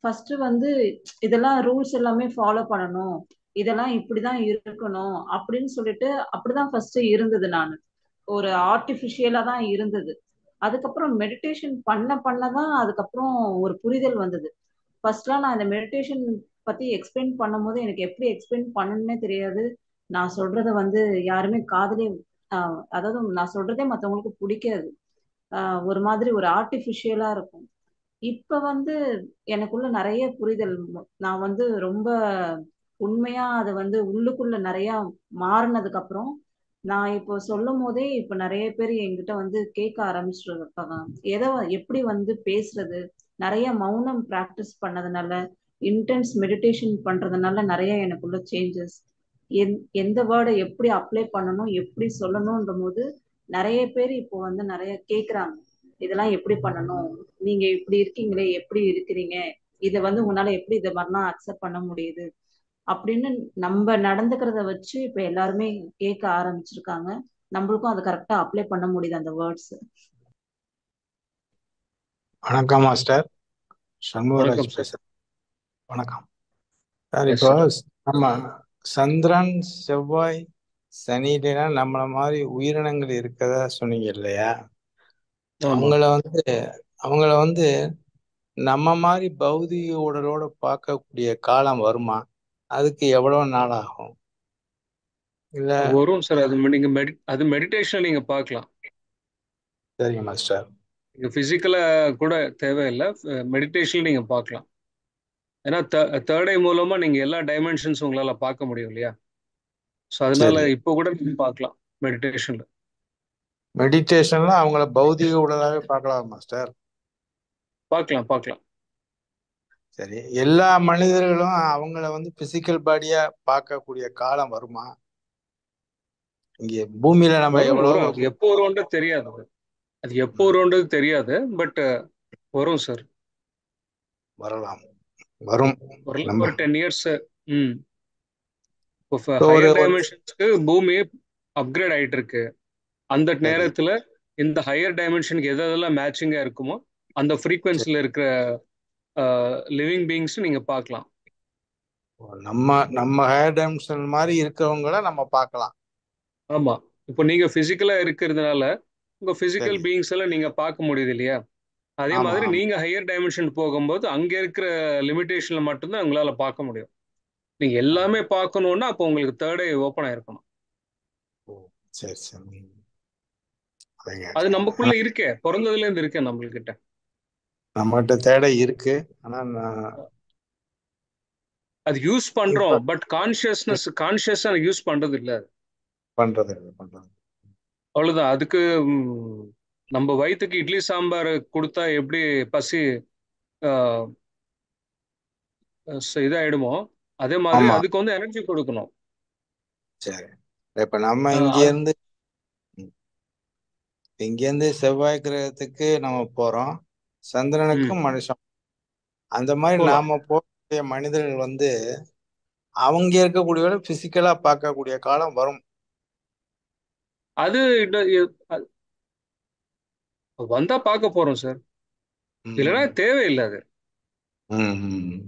ஃபர்ஸ்ட் வந்து இதெல்லாம் ரூல்ஸ் எல்லாமே ஃபாலோ பண்ணணும், இதெல்லாம் இப்படிதான் இருக்கணும் அப்படின்னு சொல்லிட்டு அப்படிதான் ஃபர்ஸ்ட் இருந்தது. நான் ஒரு ஆர்டிஃபிஷியலா தான் இருந்தது. அதுக்கப்புறம் மெடிடேஷன் பண்ணதான் அதுக்கப்புறம் ஒரு புரிதல் வந்தது. ஃபர்ஸ்ட்லாம் நான் இந்த மெடிடேஷன் பத்தி எக்ஸ்பிளைன் பண்ணும்போது எனக்கு எப்படி எக்ஸ்பிளைன் பண்ணணும்னே தெரியாது. நான் சொல்றத வந்து யாருமே காதுலயே அதாவது நான் சொல்றதே மத்தவங்களுக்கு பிடிக்காது. ஒரு மாதிரி ஒரு ஆர்டிஃபிஷியலா இருக்கும். இப்ப வந்து எனக்குள்ள நிறைய புரிதல். நான் வந்து ரொம்ப உண்மையா அதை வந்து உள்ளுக்குள்ள நிறைய மாறினதுக்கு அப்புறம் நான் இப்போ சொல்லும் போதே இப்ப நிறைய பேர் என்கிட்ட வந்து கேட்க ஆரம்பிச்சிருக்காங்க, எதை எப்படி வந்து பேசுறது. நிறைய மௌனம் பிராக்டிஸ் பண்ணதுனால, இன்டென்ஸ் மெடிடேஷன் பண்றதுனால நிறைய எனக்குள்ள சேஞ்சஸ். எந்த வேர்டை எப்படி அப்ளை பண்ணணும், எப்படி சொல்லணும்ன்ற போது நிறைய பேர் இப்போ வந்து நிறைய கேக்குறாங்க, இதெல்லாம் எப்படி பண்ணணும், நீங்க இப்படி இருக்கீங்களே எப்படி இருக்கிறீங்க, இதை வந்து உங்களால எப்படி இதை மாதிரிலாம் அக்செப்ட் பண்ண முடியுது அப்படின்னு நம்ம நடந்துக்கிறத வச்சு இப்ப எல்லாருமே கேட்க ஆரம்பிச்சிருக்காங்க. நம்மளுக்கும் அதை கரெக்டா அப்ளை பண்ண முடியுது அந்த வேர்ட்ஸ். வணக்கம் மாஸ்டர், சண்முகராஜ் வணக்கம் சார். பேசுறேன். வணக்கம் சார். எஸ் இப்போ சார். நம்ம சந்திரன், செவ்வாய், சனிலாம் நம்மள மாதிரி உயிரினங்கள் இருக்கதா சொன்னீங்க இல்லையா? ஆமா. அவங்கள வந்து நம்ம மாதிரி பௌதிக உடலோட பார்க்கக்கூடிய காலம் வருமா? அதுக்கு எவ்வளவு நாள் ஆகும்? இல்ல வரும் சார். நீங்க அது மெடிடேஷன் நீங்க பார்க்கலாம். சரிங்க மாஸ்டர். நீங்க பிசிக்கலா கூட தேவையில்லை, மெடிடேஷன் நீங்க பார்க்கலாம். ஏன்னா தேர்ட் ஐ மூலமா நீங்க எல்லா டைமென்ஷன்ஸ் உங்களால பார்க்க முடியும் இல்லையா? ஸோ அதனால சரி, இப்போ கூட நீங்க பார்க்கலாம் மெடிடேஷன்ல. மெடிடேஷன்ல அவங்கள பௌதிக உடலாவே பார்க்கலாம் மாஸ்டர்? பார்க்கலாம் பார்க்கலாம். சரி, எல்லா மனிதர்களும் அவங்கள வந்து பிசிக்கல் பாடியா பார்க்கக்கூடிய காலம் வருமா? இங்க பூமியில நம்ம வரும் வரும். எவ்வளவு அது எப்போ வரும்ன்றது தெரியாது. அது எப்போ வரும்ன்றது தெரியாது. பட் வரும் சார். வரலாம், வரும். வரலாம். நம்ம ஒரு 10 இயர்ஸ். ம். இப்போ இப்போ ஹையர் டைமென்ஷன்ஸ்க்கு பூமி அப்கிரேட் ஆயிட்டு இருக்கு. அந்த சரி, நேரத்துல இந்த ஹையர் டைமென்ஷனுக்கு எதெல்லாம் மேட்சிங்கா இருக்குமோ அந்த சரி. ஃப்ரீக்வன்சில இருக்கிற லிவிங் பீயிங்ஸ் நீங்க பார்க்கலாம். நம்ம நம்ம ஹையர் டைமென்ஷன் மாதிரி இருக்கிறவங்கள நம்ம பார்க்கலாம். ஆமா. இப்போ நீங்க பிசிக்கலா இருக்கிறதுனால உங்க பிசிக்கல் சரி. பீயிங்ஸ் எல்லாம் நீங்க பார்க்க முடியுது இல்லையா? அதே ஆமா மாதிரி ஆமா. நீங்க ஹையர் டைமென்ஷன் போகும்போது அங்க இருக்கிற லிமிடேஷன்ல மட்டும்தான் உங்களால பார்க்க முடியும். நீங்க எல்லாமே பார்க்கணும்னா அப்போ உங்களுக்கு தேர்ட் ஐ ஓப்பன் ஆயிருக்கணும். ஓ சரி சரி. அதைங்க அது ஆனா நமக்குள்ள இருக்கே, பிறந்ததுல இருந்து இருக்கே நம்மள்கிட்ட. நம்மகிட்ட தேடை இருக்கு. ஆனா அது யூஸ் பண்றோம், இப்ப பட் கான்சியஸா யூஸ் பண்றது இல்ல. பண்றது அவ்வளவுதான். அதுக்கு நம்ம வயிற்றுக்கு இட்லி சாம்பார் கொடுத்தா எப்படி பசி இதாயிடுமோ, அதே மாதிரி ஆமா. அதுக்கு வந்து எனர்ஜி கொடுக்கணும். சரி. இப்ப நம்ம அஹ் இங்க இருந்து செவ்வாய் கிரகத்துக்கு நம்ம போறோம், சந்திரனுக்கும் மனுஷன். அந்த மாதிரி போலாம். நாம போகக்கூடிய மனிதர்கள் வந்து அவங்க இருக்கக்கூடிய பிசிக்கலா பார்க்கக்கூடிய காலம் வரும். அது வந்தா பார்க்க போறோம் சார், இல்லைன்னா ம். தேவையில்லை. அது ம்.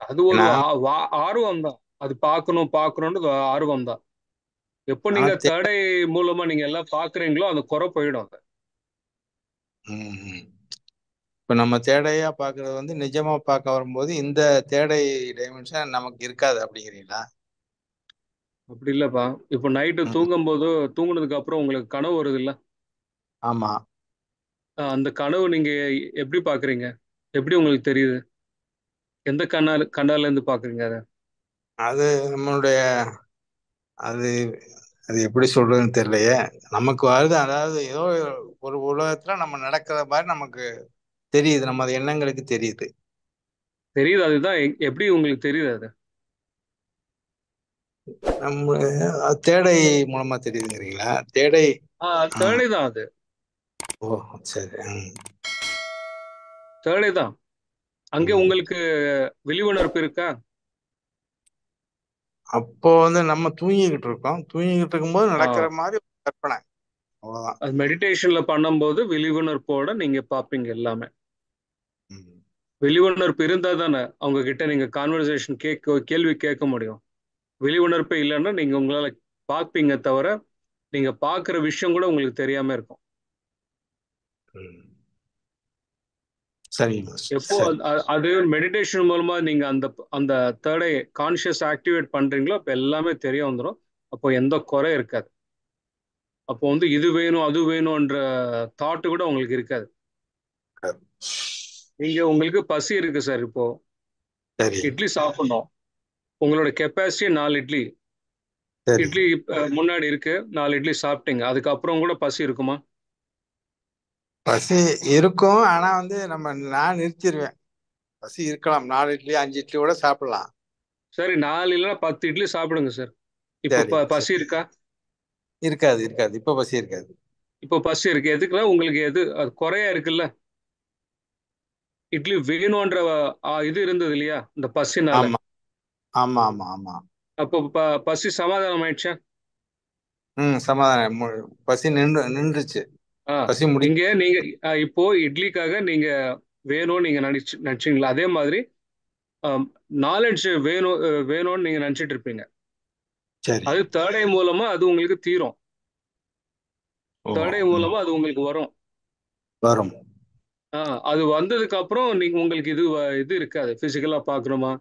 அது ஒரு ஏன்னா ஆர்வம் தான். அது பார்க்கணும்னு ஆர்வம் தான். எப்போ ஆனா நீங்க தடை மூலமா நீங்க எல்லாம் பாக்குறீங்களோ அந்த குறை போயிடும். அது இப்ப நம்ம தேடையா பாக்குறது வந்து நிஜமா பார்க்க வரும்போது இந்த தேடை டைமென்ஷன் நமக்கு இருக்காது அப்படிங்கிறீங்களா? அப்படி இல்லப்பா. இப்போ நைட்டு தூங்கும் போது தூங்குனதுக்கு அப்புறம் உங்களுக்கு கனவு வருது இல்ல? ஆமா. அந்த கனவு நீங்க எப்படி பாக்குறீங்க? எப்படி உங்களுக்கு தெரியுது? எந்த கண்ணால இருந்து பாக்குறீங்க அதை? அது நம்மளுடைய அது அது எப்படி சொல்றதுன்னு தெரியலையே. நமக்கு வருது, அதாவது ஏதோ ஒரு உலகத்துல நம்ம நடக்கிற மாதிரி நமக்கு தெரியுது, நம்ம அது எண்ணங்களுக்கு தெரியுது. தெரியுது. அதுதான் எப்படி உங்களுக்கு தெரியுது? அது நம்ம தேடை மூலமா தெரியுதுங்கிறீங்களா? தேடை. தேர்டே தான். அது ஓ சரி. தேர்டே தான். அங்கே உங்களுக்கு விழிப்புணர்வு இருக்கா? அப்போ வந்து நம்ம தூங்கிக்கிட்டு இருக்கும்போது நடக்கிற மாதிரி ஒரு கற்பனை, அவ்வளவுதான். அது மெடிடேஷன்ல பண்ணும்போது விழிப்புணர்வோட நீங்க பார்ப்பீங்க எல்லாமே. விழிப்புணர்வு இருந்தா தானே அவங்க கிட்ட நீங்க கான்வர்சேஷன் கேள்வி கேட்க முடியும். விழிப்புணர்வு இல்லைன்னா நீங்க உங்களால பார்ப்பீங்க தவிர நீங்க பார்க்குற விஷயம் கூட உங்களுக்கு தெரியாம இருக்கும். சரி. எப்போ அது மெடிடேஷன் மூலமா நீங்க அந்த அந்த தேர்டை கான்சியஸ் ஆக்டிவேட் பண்றீங்களோ அப்போ எல்லாமே தெரிய வந்துடும். அப்போ எந்த குறை இருக்காது. அப்போ வந்து இது வேணும் அது வேணும்ன்ற தாட்டு கூட உங்களுக்கு இருக்காது. நீங்க உங்களுக்கு பசி இருக்கு சார், இப்போ இட்லி சாப்பிடணும். உங்களோட கெப்பாசிட்டி 4 இட்லி. இட்லி முன்னாடி இருக்கு, 4 இட்லி சாப்பிட்டீங்க, அதுக்கப்புறம் கூட பசி இருக்குமா? பசி இருக்கும். ஆனா வந்து நான் நிறுத்திடுவேன். பசி இருக்கலாம், 4 இட்லி 5 இட்லி கூட சாப்பிடலாம். சரி, 4 இல்லைன்னா 10 இட்லி சாப்பிடுங்க சார். இப்போ பசி இருக்கா? இருக்காது. இப்ப பசி இருக்காது. இப்போ பசி இருக்கு. எதுக்குன்னா உங்களுக்கு அது குறையா இருக்குல்ல. இட்லி வேணும்ன்ற இது இருந்தது இல்லையா இந்த பசினால. ஆமா ஆமா ஆமா ஆமா. அப்போ பசி சமாதானம் ஆயிடுச்சா? சமாதானம். பசி நின்றுச்சு. பசி இங்க நீங்க இப்போ இட்லிக்காக நீங்க வேணும்னு நீங்க நினைச்சீங்களா? அதே மாதிரி நாலேஜ் வேணும்னு நீங்க நினைச்சிட்டு இருப்பீங்க. அது தேர்ட் ஐ மூலமா அது உங்களுக்கு தீரும். தேர்ட் ஐ மூலமா அது உங்களுக்கு வரும். அது வந்ததுக்கு அப்புறம் நீங்க உங்களுக்கு இது இருக்காது. பிசிக்கலா பார்க்கணுமா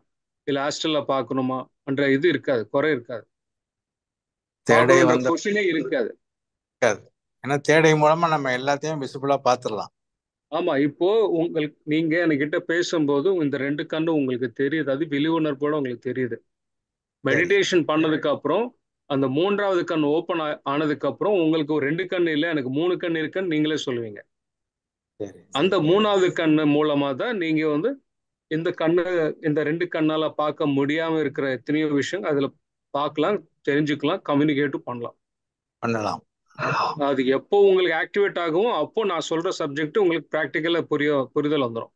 இல்ல ஆஸ்ட்ரலா பார்க்கணுமா என்ற இது இருக்காது, குறை இருக்காது. தேடை கொஸ்டினே இருக்காது. ஏன்னா தேடை மூலமா நம்ம எல்லாத்தையும் விசிபிளா பார்த்துடலாம். ஆமா. இப்போ நீங்க என்கிட்ட பேசும்போது இந்த 2 கண்ணு உங்களுக்கு தெரியுது. அது விழிப்புணர்வோட உங்களுக்கு தெரியுது. மெடிடேஷன் பண்ணதுக்கு அப்புறம் அந்த 3வது கண் ஓபன் ஆனதுக்கு அப்புறம் உங்களுக்கு ஒரு 2 கண் இல்ல, எனக்கு 3 கண் இருக்குன்னு நீங்களே சொல்லுவீங்க. அந்த 3வது கண்ணு மூலமா தான் நீங்க வந்து இந்த 2 கண்ணால பார்க்க முடியாம இருக்கிற எத்தனையோ விஷயம் அதுல பார்க்கலாம், தெரிஞ்சுக்கலாம், கம்யூனிகேட்டும் பண்ணலாம். அது எப்போ உங்களுக்கு ஆக்டிவேட் ஆகும் அப்போ நான் சொல்ற சப்ஜெக்ட் உங்களுக்கு பிராக்டிக்கலா புரிதல் வந்துடும்.